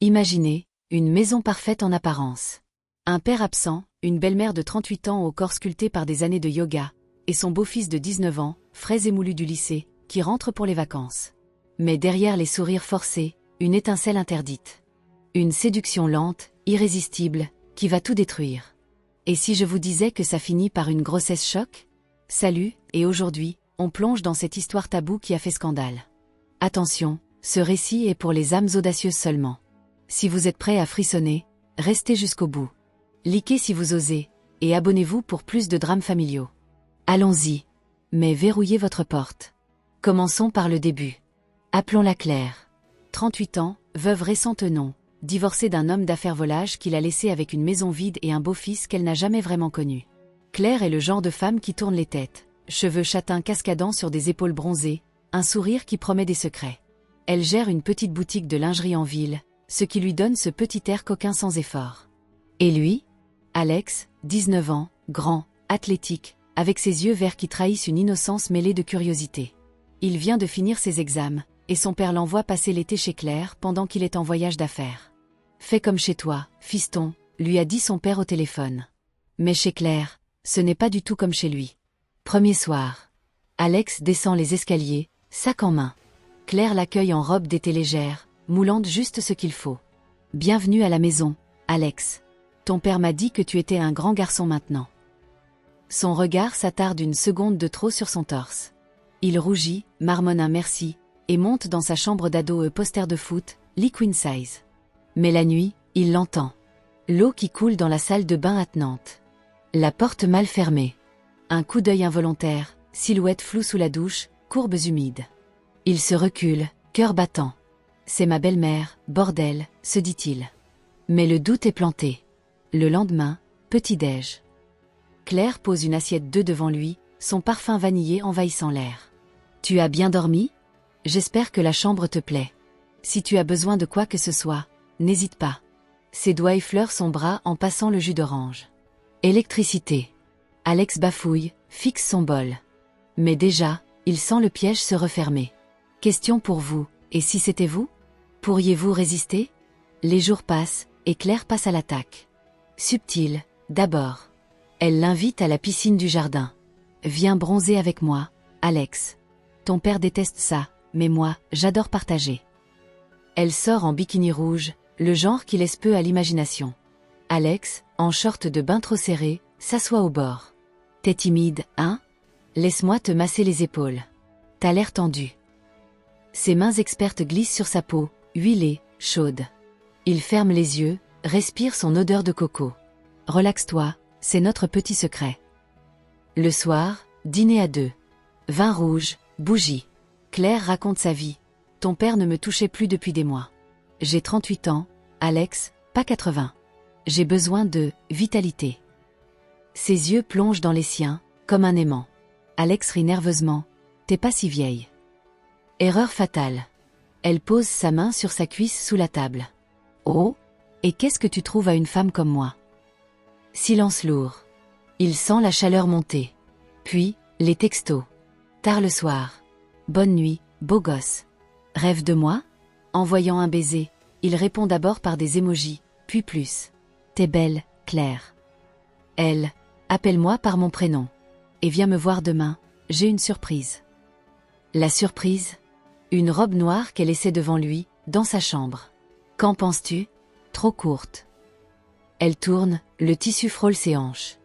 Imaginez, une maison parfaite en apparence. Un père absent, une belle-mère de 38 ans au corps sculpté par des années de yoga, et son beau-fils de 19 ans, frais émoulu du lycée, qui rentre pour les vacances. Mais derrière les sourires forcés, une étincelle interdite. Une séduction lente, irrésistible, qui va tout détruire. Et si je vous disais que ça finit par une grossesse choc? Salut, et aujourd'hui, on plonge dans cette histoire taboue qui a fait scandale. Attention, ce récit est pour les âmes audacieuses seulement. Si vous êtes prêts à frissonner, restez jusqu'au bout. Likez si vous osez, et abonnez-vous pour plus de drames familiaux. Allons-y. Mais verrouillez votre porte. Commençons par le début. Appelons-la Claire. 38 ans, veuve récente non, divorcée d'un homme d'affaires volage qui l'a laissée avec une maison vide et un beau-fils qu'elle n'a jamais vraiment connu. Claire est le genre de femme qui tourne les têtes, cheveux châtains cascadant sur des épaules bronzées, un sourire qui promet des secrets. Elle gère une petite boutique de lingerie en ville, ce qui lui donne ce petit air coquin sans effort. Et lui? Alex, 19 ans, grand, athlétique, avec ses yeux verts qui trahissent une innocence mêlée de curiosité. Il vient de finir ses examens, et son père l'envoie passer l'été chez Claire pendant qu'il est en voyage d'affaires. « Fais comme chez toi, fiston », lui a dit son père au téléphone. Mais chez Claire, ce n'est pas du tout comme chez lui. Premier soir. Alex descend les escaliers, sac en main. Claire l'accueille en robe d'été légère, moulante juste ce qu'il faut. « Bienvenue à la maison, Alex. Ton père m'a dit que tu étais un grand garçon maintenant. » Son regard s'attarde une seconde de trop sur son torse. Il rougit, marmonne un merci, et monte dans sa chambre d'ado poster de foot, lit queen size. Mais la nuit, il l'entend. L'eau qui coule dans la salle de bain attenante. La porte mal fermée. Un coup d'œil involontaire, silhouette floue sous la douche, courbes humides. Il se recule, cœur battant. C'est ma belle-mère, bordel, se dit-il. Mais le doute est planté. Le lendemain, petit-déj. Claire pose une assiette d'œufs devant lui, son parfum vanillé envahissant l'air. « Tu as bien dormi? J'espère que la chambre te plaît. Si tu as besoin de quoi que ce soit, n'hésite pas. » Ses doigts effleurent son bras en passant le jus d'orange. Électricité. Alex bafouille, fixe son bol. Mais déjà, il sent le piège se refermer. Question pour vous, et si c'était vous? Pourriez-vous résister? Les jours passent, et Claire passe à l'attaque. Subtile, d'abord. Elle l'invite à la piscine du jardin. « Viens bronzer avec moi, Alex. Ton père déteste ça, mais moi, j'adore partager. » Elle sort en bikini rouge, le genre qui laisse peu à l'imagination. Alex, en short de bain trop serré, s'assoit au bord. « T'es timide, hein? Laisse-moi te masser les épaules. T'as l'air tendu. » Ses mains expertes glissent sur sa peau, huilée, chaude. Il ferme les yeux, respire son odeur de coco. « Relaxe-toi, c'est notre petit secret. » Le soir, dîner à deux. Vin rouge, bougie. Claire raconte sa vie. « Ton père ne me touchait plus depuis des mois. J'ai 38 ans, Alex, pas 80. J'ai besoin de vitalité. » Ses yeux plongent dans les siens, comme un aimant. Alex rit nerveusement. « T'es pas si vieille. » Erreur fatale. Elle pose sa main sur sa cuisse sous la table. « Oh, et qu'est-ce que tu trouves à une femme comme moi? » Silence lourd. Il sent la chaleur monter. Puis, les textos. Tard le soir. « Bonne nuit, beau gosse. Rêve de moi ?» Envoyant un baiser, il répond d'abord par des émojis, puis plus. « T'es belle, Claire. » Elle. « Appelle-moi par mon prénom. Et viens me voir demain, j'ai une surprise. » La surprise? Une robe noire qu'elle essaie devant lui, dans sa chambre. Qu'en penses-tu? Trop courte. Elle tourne, le tissu frôle ses hanches.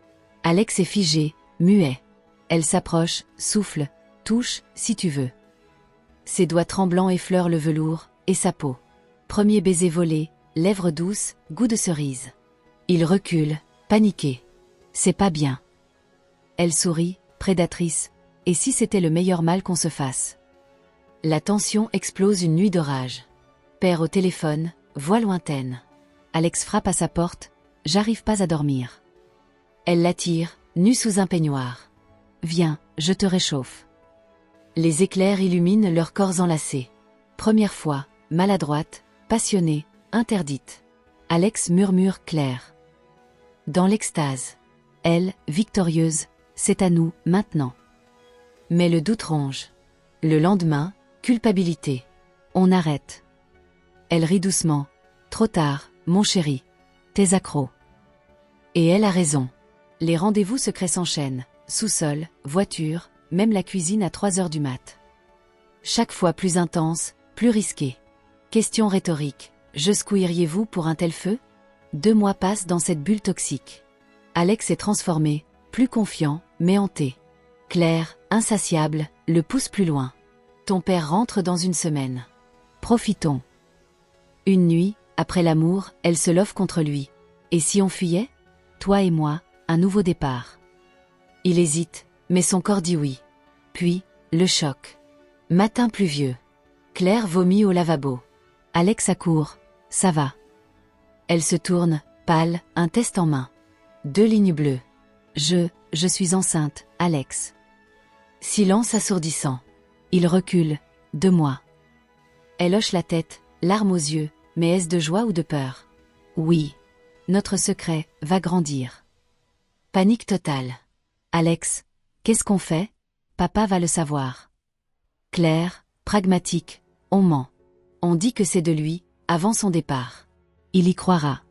Alex est figé, muet. Elle s'approche, souffle, touche, si tu veux. Ses doigts tremblants effleurent le velours, et sa peau. Premier baiser volé, lèvres douces, goût de cerise. Il recule, paniqué. C'est pas bien. Elle sourit, prédatrice. Et si c'était le meilleur mal qu'on se fasse? La tension explose une nuit d'orage. Père au téléphone, voix lointaine. Alex frappe à sa porte. J'arrive pas à dormir. Elle l'attire, nue sous un peignoir. Viens, je te réchauffe. Les éclairs illuminent leurs corps enlacés. Première fois, maladroite, passionnée, interdite. Alex murmure Claire. Dans l'extase. Elle, victorieuse, c'est à nous, maintenant. Mais le doute ronge. Le lendemain, culpabilité. On arrête. Elle rit doucement. Trop tard, mon chéri. T'es accro. Et elle a raison. Les rendez-vous secrets s'enchaînent. Sous-sol, voiture, même la cuisine à 3 heures du mat. Chaque fois plus intense, plus risqué. Question rhétorique. Jusqu'où pour un tel feu? 2 mois passent dans cette bulle toxique. Alex est transformé, plus confiant, mais hanté. Claire, insatiable, le pousse plus loin. Ton père rentre dans une semaine. Profitons. Une nuit, après l'amour, elle se love contre lui. Et si on fuyait? Toi et moi, un nouveau départ. Il hésite, mais son corps dit oui. Puis, le choc. Matin pluvieux. Claire vomit au lavabo. Alex accourt. Ça va. Elle se tourne, pâle, un test en main. 2 lignes bleues. Je suis enceinte, Alex. Silence assourdissant. Il recule. 2 mois. Elle hoche la tête, larmes aux yeux, mais est-ce de joie ou de peur? Oui. Notre secret va grandir. Panique totale. Alex, qu'est-ce qu'on fait? Papa va le savoir. Claire, pragmatique, on ment. On dit que c'est de lui, avant son départ. Il y croira.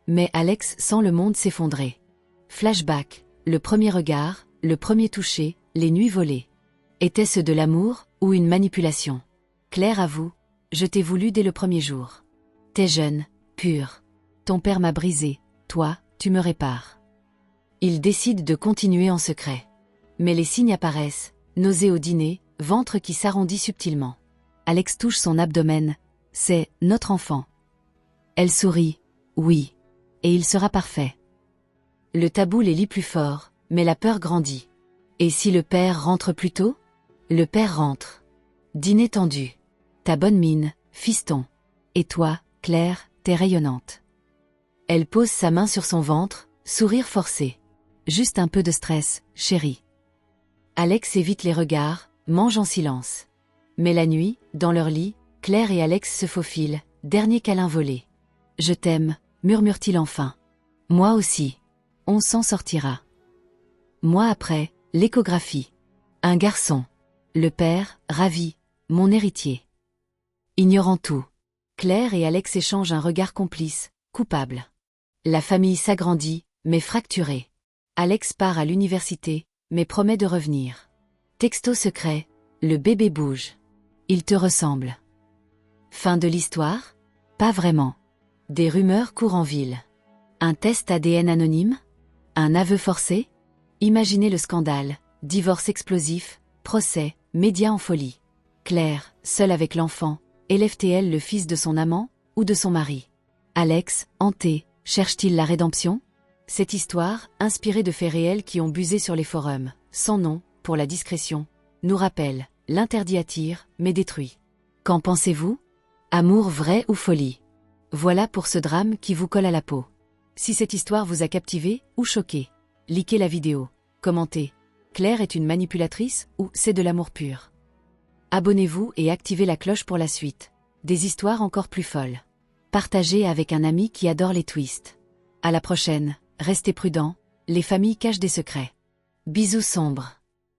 Mais Alex sent le monde s'effondrer. Flashback, le premier regard, le premier toucher, les nuits volées. Était-ce de l'amour ou une manipulation? Claire avoue, je t'ai voulu dès le premier jour. T'es jeune, pure. Ton père m'a brisé, toi, tu me répares. Il décide de continuer en secret. Mais les signes apparaissent, nausée au dîner, ventre qui s'arrondit subtilement. Alex touche son abdomen, c'est notre enfant. Elle sourit, oui. Et il sera parfait. Le tabou les lie plus fort, mais la peur grandit. Et si le père rentre plus tôt? Le père rentre. Dîner tendu. Ta bonne mine, fiston. Et toi, Claire, t'es rayonnante. Elle pose sa main sur son ventre, sourire forcé. Juste un peu de stress, chérie. Alex évite les regards, mange en silence. Mais la nuit, dans leur lit, Claire et Alex se faufilent, dernier câlin volé. Je t'aime, murmure-t-il enfin. Moi aussi. On s'en sortira. Mois après, l'échographie. Un garçon. Le père, ravi, mon héritier. Ignorant tout. Claire et Alex échangent un regard complice, coupable. La famille s'agrandit, mais fracturée. Alex part à l'université, mais promet de revenir. Texto secret, le bébé bouge. Il te ressemble. Fin de l'histoire? Pas vraiment. Des rumeurs courent en ville. Un test ADN anonyme? Un aveu forcé? Imaginez le scandale, divorce explosif, procès, médias en folie. Claire, seule avec l'enfant, élève-t-elle le fils de son amant, ou de son mari? Alex, hanté, cherche-t-il la rédemption? Cette histoire, inspirée de faits réels qui ont buzzé sur les forums, sans nom, pour la discrétion, nous rappelle, l'interdit attire, mais détruit. Qu'en pensez-vous? Amour vrai ou folie? Voilà pour ce drame qui vous colle à la peau. Si cette histoire vous a captivé ou choqué, likez la vidéo, commentez. Claire est une manipulatrice ou c'est de l'amour pur? Abonnez-vous et activez la cloche pour la suite. Des histoires encore plus folles. Partagez avec un ami qui adore les twists. À la prochaine, restez prudents, les familles cachent des secrets. Bisous sombres.